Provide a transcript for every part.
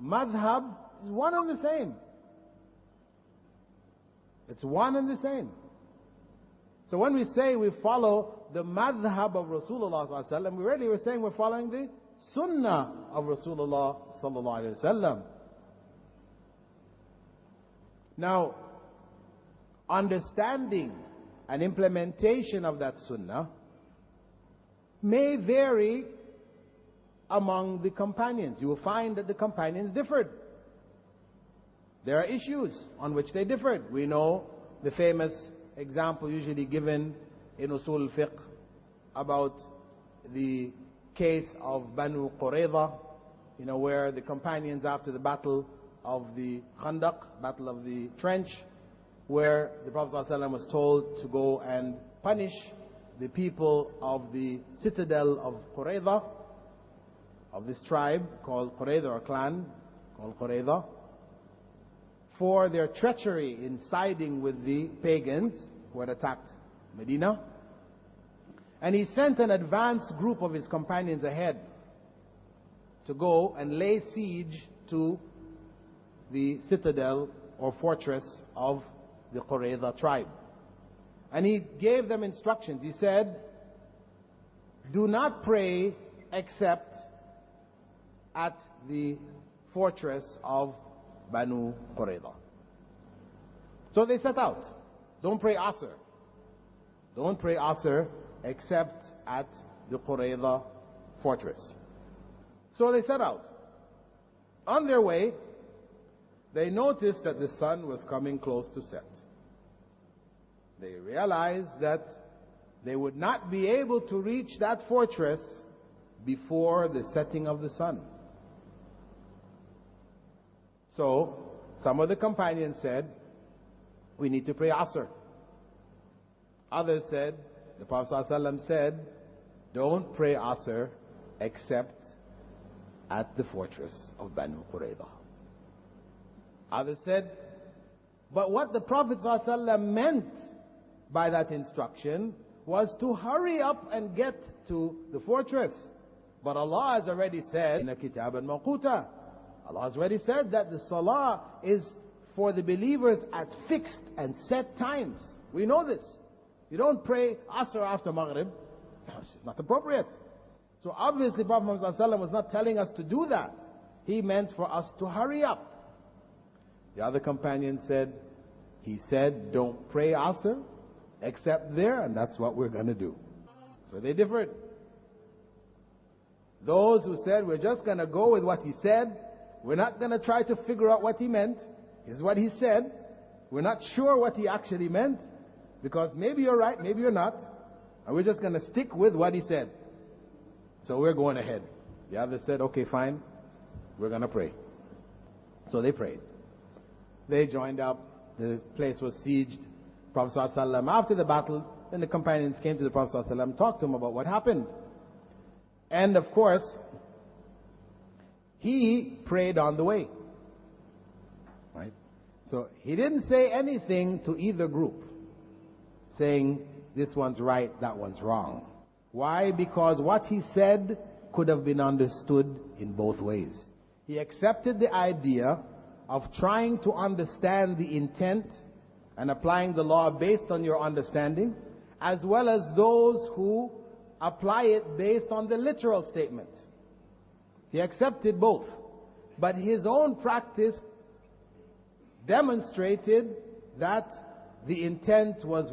madhab is one and the same. It's one and the same. So when we say we follow the madhab of Rasulullah sallallahu alaihi wasallam, we're saying we're following the sunnah of Rasulullah sallallahu alaihi wasallam. Now, understanding and implementation of that sunnah may vary among the companions. You will find that the companions differed. There are issues on which they differed. We know the famous example usually given in Usul al-Fiqh about the case of Banu Qurayza, where the companions after the battle of the Khandaq, battle of the trench, where the Prophet ﷺ was told to go and punish the people of the citadel of Qurayza, of this tribe called Qurayza, or clan called Qurayza, for their treachery in siding with the pagans who had attacked Medina. And he sent an advance group of his companions ahead to go and lay siege to the citadel or fortress of the Qurayza tribe. And he gave them instructions. He said, do not pray except at the fortress of Banu Qurayza. So they set out. Don't pray Asr. Don't pray Asr except at the Qurayza fortress. So they set out. On their way, they noticed that the sun was coming close to set. They realized that they would not be able to reach that fortress before the setting of the sun. So, some of the companions said, we need to pray Asr. Others said, the Prophet ﷺ said, don't pray Asr except at the fortress of Banu Qurayza. Others said, but what the Prophet ﷺ meant by that instruction was to hurry up and get to the fortress. But Allah has already said, Inna kitaban mawquta. Allah has already said that the salah is for the believers at fixed and set times. We know this. You don't pray Asr after Maghrib. It's not appropriate. So obviously Prophet ﷺ was not telling us to do that. He meant for us to hurry up. The other companion said, he said, don't pray Asr except there, and that's what we're going to do. So they differed. Those who said, we're just going to go with what he said, we're not going to try to figure out what he meant. Here's what he said. We're not sure what he actually meant, because maybe you're right, maybe you're not, and we're just going to stick with what he said. So we're going ahead. The others said, okay, fine, we're going to pray. So they prayed. They joined up. The place was sieged. Prophet ﷺ, after the battle, then the companions came to the Prophet ﷺ, talked to him about what happened. And of course, he prayed on the way. Right? So he didn't say anything to either group, saying this one's right, that one's wrong. Why? Because what he said could have been understood in both ways. He accepted the idea of trying to understand the intent and applying the law based on your understanding, as well as those who apply it based on the literal statement. He accepted both. But his own practice demonstrated that the intent was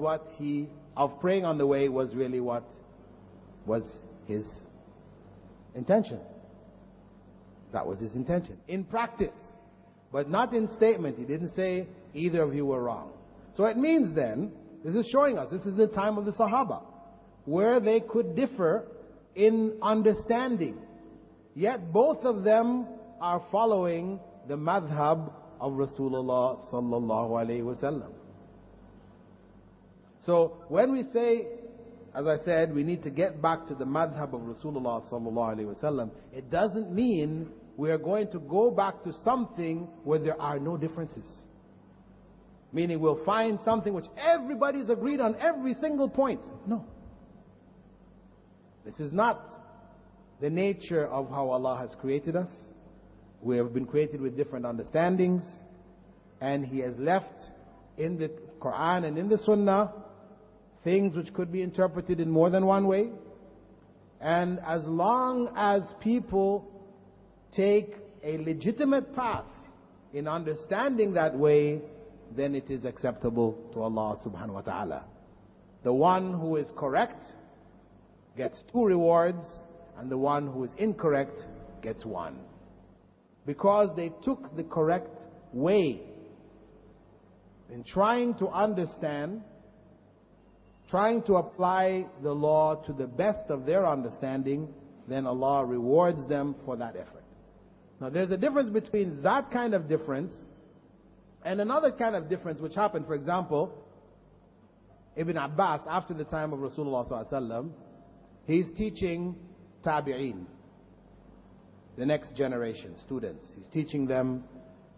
of praying on the way was really what was his intention. That was his intention. In practice. But not in statement. He didn't say either of you were wrong. So it means then, this is showing us, this is the time of the Sahaba, where they could differ in understanding. Yet both of them are following the madhab of Rasulullah sallallahu alayhi wasallam. So when we say, as I said, we need to get back to the madhab of Rasulullah sallallahu alayhi wasallam, it doesn't mean we are going to go back to something where there are no differences. Meaning we'll find something which everybody's agreed on every single point. No. This is not the nature of how Allah has created us. We have been created with different understandings, and He has left in the Quran and in the Sunnah things which could be interpreted in more than one way. And as long as people take a legitimate path in understanding that way, then it is acceptable to Allah subhanahu wa ta'ala. The one who is correct gets 2 rewards, and the one who is incorrect gets 1. Because they took the correct way in trying to understand, trying to apply the law to the best of their understanding, then Allah rewards them for that effort. Now there's a difference between that kind of difference and another kind of difference which happened. For example, Ibn Abbas, after the time of Rasulullah sallallahu alaihi wasallam, he's teaching tabi'een, the next generation students. He's teaching them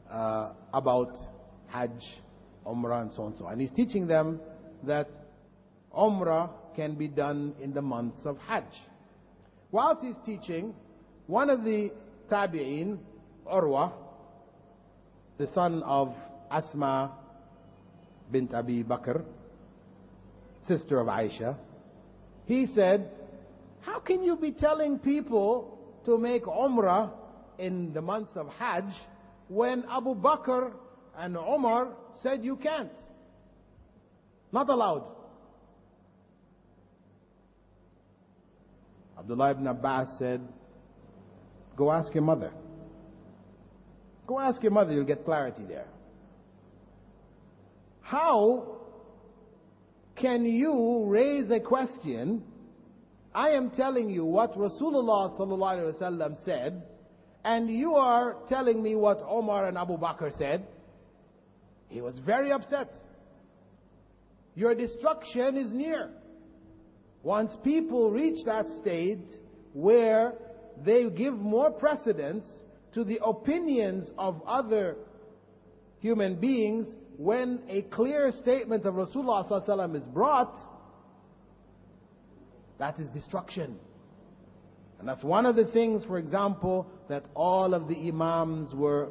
about Hajj, Umrah, and so on and so on. And he's teaching them that Umrah can be done in the months of Hajj. Whilst he's teaching, one of the tabi'een, Urwa, the son of Asma bint Abi Bakr, sister of Aisha, he said, how can you be telling people to make Umrah in the months of Hajj when Abu Bakr and Umar said you can't? Not allowed. Abdullah ibn Abbas said, go ask your mother. Go ask your mother, you'll get clarity there. How can you raise a question? I am telling you what Rasulullah sallallahu alaihi wasallam said, and you are telling me what Omar and Abu Bakr said. He was very upset. Your destruction is near. Once people reach that state where they give more precedence to the opinions of other human beings, when a clear statement of Rasulullah sallallahu alaihi wasallam is brought, that is destruction. And that's one of the things, for example, that all of the Imams were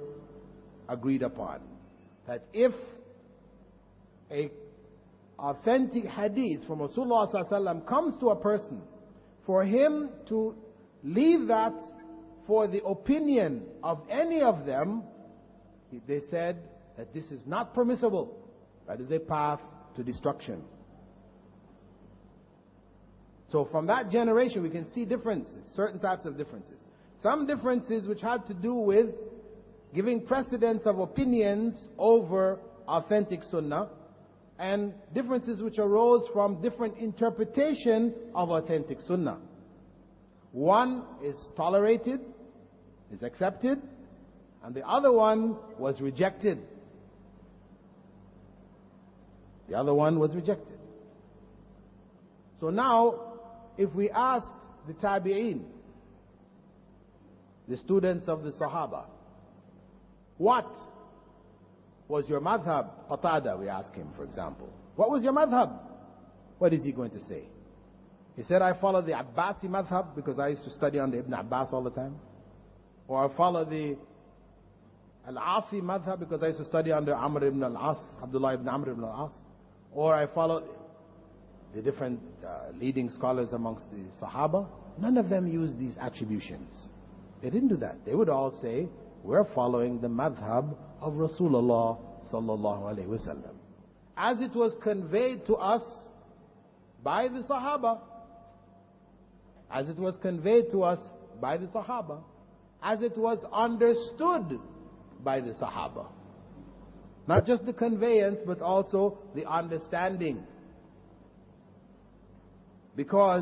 agreed upon. That if a authentic hadith from Rasulullah sallallahu alaihi wasallam comes to a person, for him to leave that for the opinion of any of them, they said that this is not permissible. That is a path to destruction. So from that generation we can see differences, certain types of differences. Some differences which had to do with giving precedence of opinions over authentic sunnah, and differences which arose from different interpretation of authentic sunnah. One is tolerated, is accepted, and the other one was rejected. The other one was rejected. So now, if we asked the tabi'een, the students of the Sahaba, what was your madhab? Qatada, we ask him, for example. What was your madhab? What is he going to say? He said, I follow the Abbasi madhab because I used to study under Ibn Abbas all the time. Or I follow the Al-Asi madhab because I used to study under Amr ibn al-As, Abdullah ibn Amr ibn al-As. Or I follow the different leading scholars amongst the Sahaba. None of them used these attributions. They didn't do that. They would all say, we're following the madhab of Rasulullah sallallahu alaihi wasallam, as it was conveyed to us by the Sahaba, as it was conveyed to us by the Sahaba, as it was understood by the Sahaba. Not just the conveyance, but also the understanding. Because